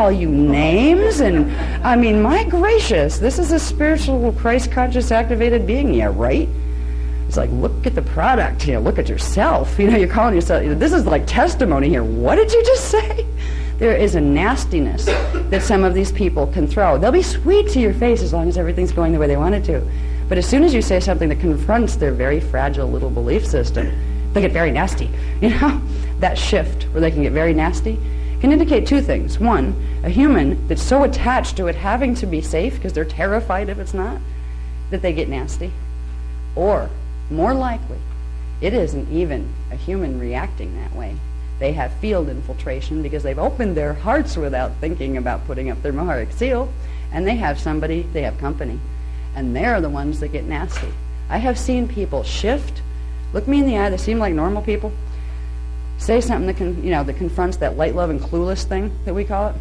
call you names, and I mean, my gracious, this is a spiritual, Christ-conscious, activated being, yeah, right? It's like, look at the product, look at yourself. You're calling yourself, this is like testimony here. What did you just say? There is a nastiness that some of these people can throw. They'll be sweet to your face as long as everything's going the way they want it to. But as soon as you say something that confronts their very fragile little belief system, they get very nasty. That shift where they can get very nasty can indicate two things. One, a human that's so attached to it having to be safe because they're terrified if it's not, that they get nasty. Or, more likely, it isn't even a human reacting that way. They have field infiltration because they've opened their hearts without thinking about putting up their Maharic seal, and they have company, and they're the ones that get nasty. I have seen people shift, look me in the eye, they seem like normal people, say something that confronts that light, love, and clueless thing that we call it,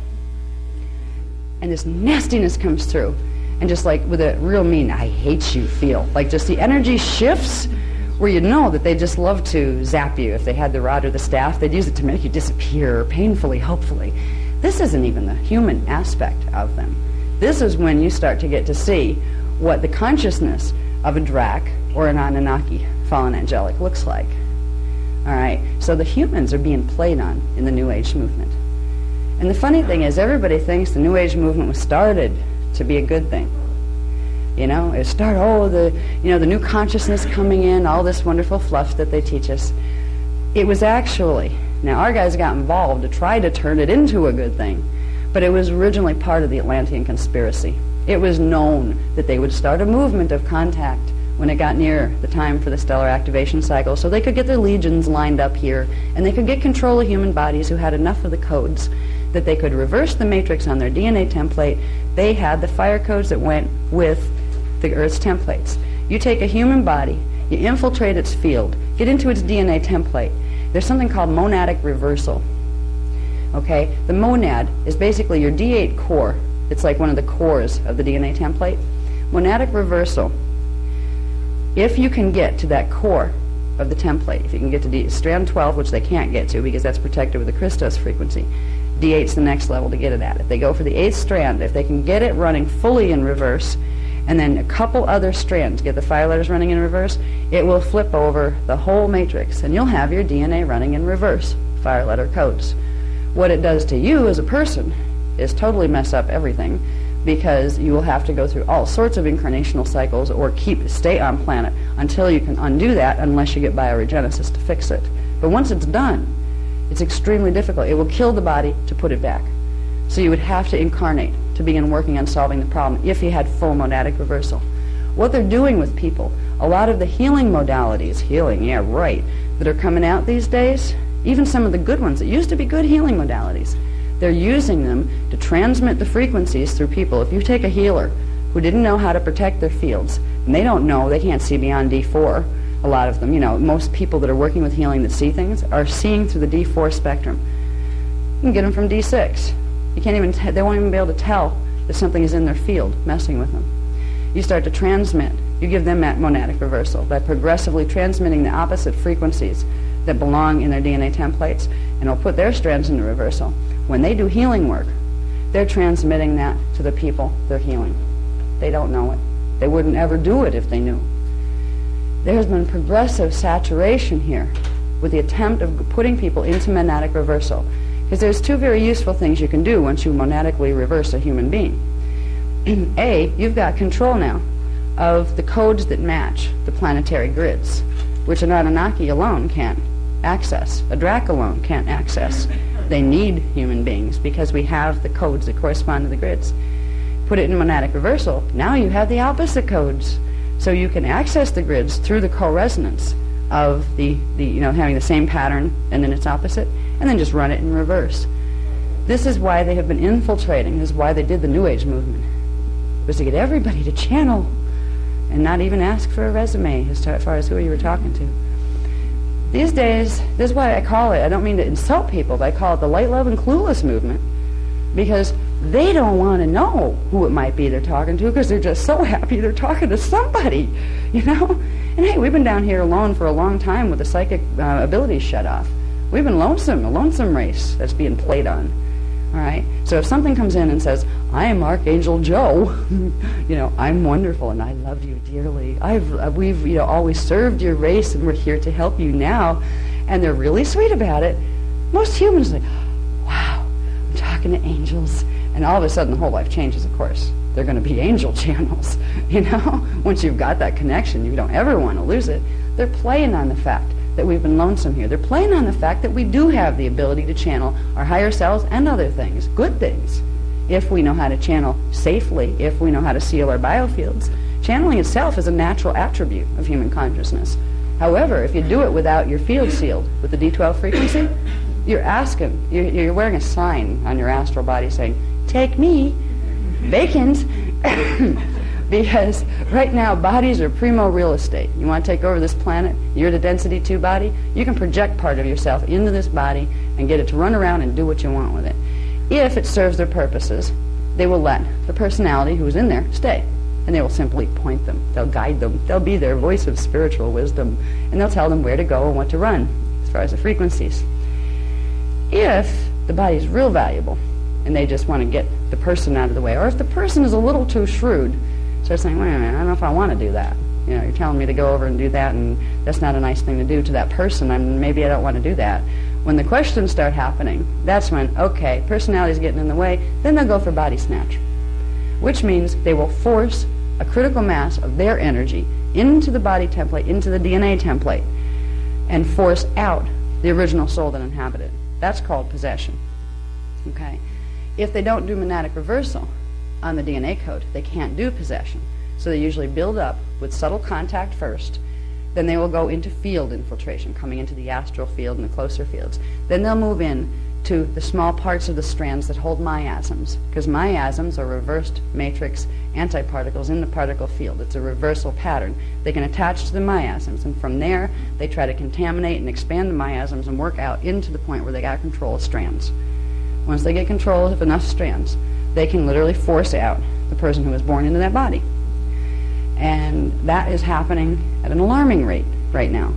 and this nastiness comes through, and just like with a real mean, I hate you feel, like just the energy shifts, where you know that they just love to zap you. If they had the rod or the staff, they'd use it to make you disappear painfully, hopefully. This isn't even the human aspect of them. This is when you start to get to see what the consciousness of a Drac or an Anunnaki, fallen angelic, looks like. All right, so the humans are being played on in the New Age movement. And the funny thing is, everybody thinks the New Age movement was started to be a good thing. It started, the new consciousness coming in, all this wonderful fluff that they teach us. It was actually, now our guys got involved to try to turn it into a good thing, but it was originally part of the Atlantean conspiracy. It was known that they would start a movement of contact when it got near the time for the stellar activation cycle, so they could get their legions lined up here, and they could get control of human bodies who had enough of the codes that they could reverse the matrix on their DNA template. They had the fire codes that went with the Earth's templates. You take a human body, you infiltrate its field, get into its DNA template. There's something called monadic reversal. Okay? The monad is basically your D8 core. It's like one of the cores of the DNA template. Monadic reversal, if you can get to that core of the template, if you can get to strand 12, which they can't get to because that's protected with the Christos frequency, D8's the next level to get it at. If they go for the 8th strand, if they can get it running fully in reverse, and then a couple other strands, get the fire letters running in reverse, it will flip over the whole matrix, and you'll have your DNA running in reverse, fire letter codes. What it does to you as a person is totally mess up everything, because you will have to go through all sorts of incarnational cycles or stay on planet until you can undo that, unless you get bioregenesis to fix it. But once it's done, it's extremely difficult. It will kill the body to put it back. So you would have to incarnate to begin working on solving the problem if you had full monadic reversal. What they're doing with people, a lot of the healing modalities, that are coming out these days, even some of the good ones that used to be good healing modalities, they're using them to transmit the frequencies through people. If you take a healer who didn't know how to protect their fields, and they don't know, they can't see beyond D4, a lot of them, most people that are working with healing that see things are seeing through the D4 spectrum. You can get them from D6. You can't even, they won't even be able to tell that something is in their field messing with them. You start to transmit. You give them that monadic reversal by progressively transmitting the opposite frequencies that belong in their DNA templates, and it'll put their strands into reversal. When they do healing work, they're transmitting that to the people they're healing. They don't know it. They wouldn't ever do it if they knew. There's been progressive saturation here with the attempt of putting people into monadic reversal. Because there's two very useful things you can do once you monadically reverse a human being. A, you've got control now of the codes that match the planetary grids, which an Anunnaki alone can't access. A Drac alone can't access. They need human beings because we have the codes that correspond to the grids. Put it in monadic reversal, now you have the opposite codes. So you can access the grids through the co-resonance of the having the same pattern and then its opposite, and then just run it in reverse. This is why they have been infiltrating. This is why they did the New Age movement. It was to get everybody to channel and not even ask for a resume as far as who you were talking to. These days, this is why I call it, I don't mean to insult people, but I call it the light, love, and clueless movement, because they don't want to know who it might be they're talking to, because they're just so happy they're talking to somebody, And hey, we've been down here alone for a long time with the psychic abilities shut off. We've been lonesome, a lonesome race that's being played on. All right. So if something comes in and says, "I am Archangel Joe," I'm wonderful and I love you dearly. We've always served your race and we're here to help you now, and they're really sweet about it. Most humans are like, "Wow, I'm talking to angels," and all of a sudden the whole life changes. Of course, they're going to be angel channels. Once you've got that connection, you don't ever want to lose it. They're playing on the fact that we've been lonesome here. They're playing on the fact that we do have the ability to channel our higher selves and other things, good things, if we know how to channel safely, if we know how to seal our biofields. Channeling itself is a natural attribute of human consciousness. However, if you do it without your field sealed with the D12 frequency, you're wearing a sign on your astral body saying, "Take me, vacant." Because right now, bodies are primo real estate. You want to take over this planet, you're the density 2 body, you can project part of yourself into this body and get it to run around and do what you want with it. If it serves their purposes, they will let the personality who's in there stay. And they will simply point them. They'll guide them. They'll be their voice of spiritual wisdom. And they'll tell them where to go and what to run, as far as the frequencies. If the body's real valuable, and they just want to get the person out of the way, or if the person is a little too shrewd, so they're saying, "Wait a minute, I don't know if I want to do that. You're telling me to go over and do that, and that's not a nice thing to do to that person. Maybe I don't want to do that." When the questions start happening, that's when, okay, personality's getting in the way, then they'll go for body snatch, which means they will force a critical mass of their energy into the body template, into the DNA template, and force out the original soul that inhabited it. That's called possession. Okay? If they don't do monadic reversal on the DNA code, they can't do possession. So they usually build up with subtle contact first, then they will go into field infiltration, coming into the astral field and the closer fields. Then they'll move in to the small parts of the strands that hold miasms, because miasms are reversed matrix antiparticles in the particle field. It's a reversal pattern. They can attach to the miasms, and from there they try to contaminate and expand the miasms and work out into the point where they got control of strands. Once they get control of enough strands, they can literally force out the person who was born into that body. And that is happening at an alarming rate right now.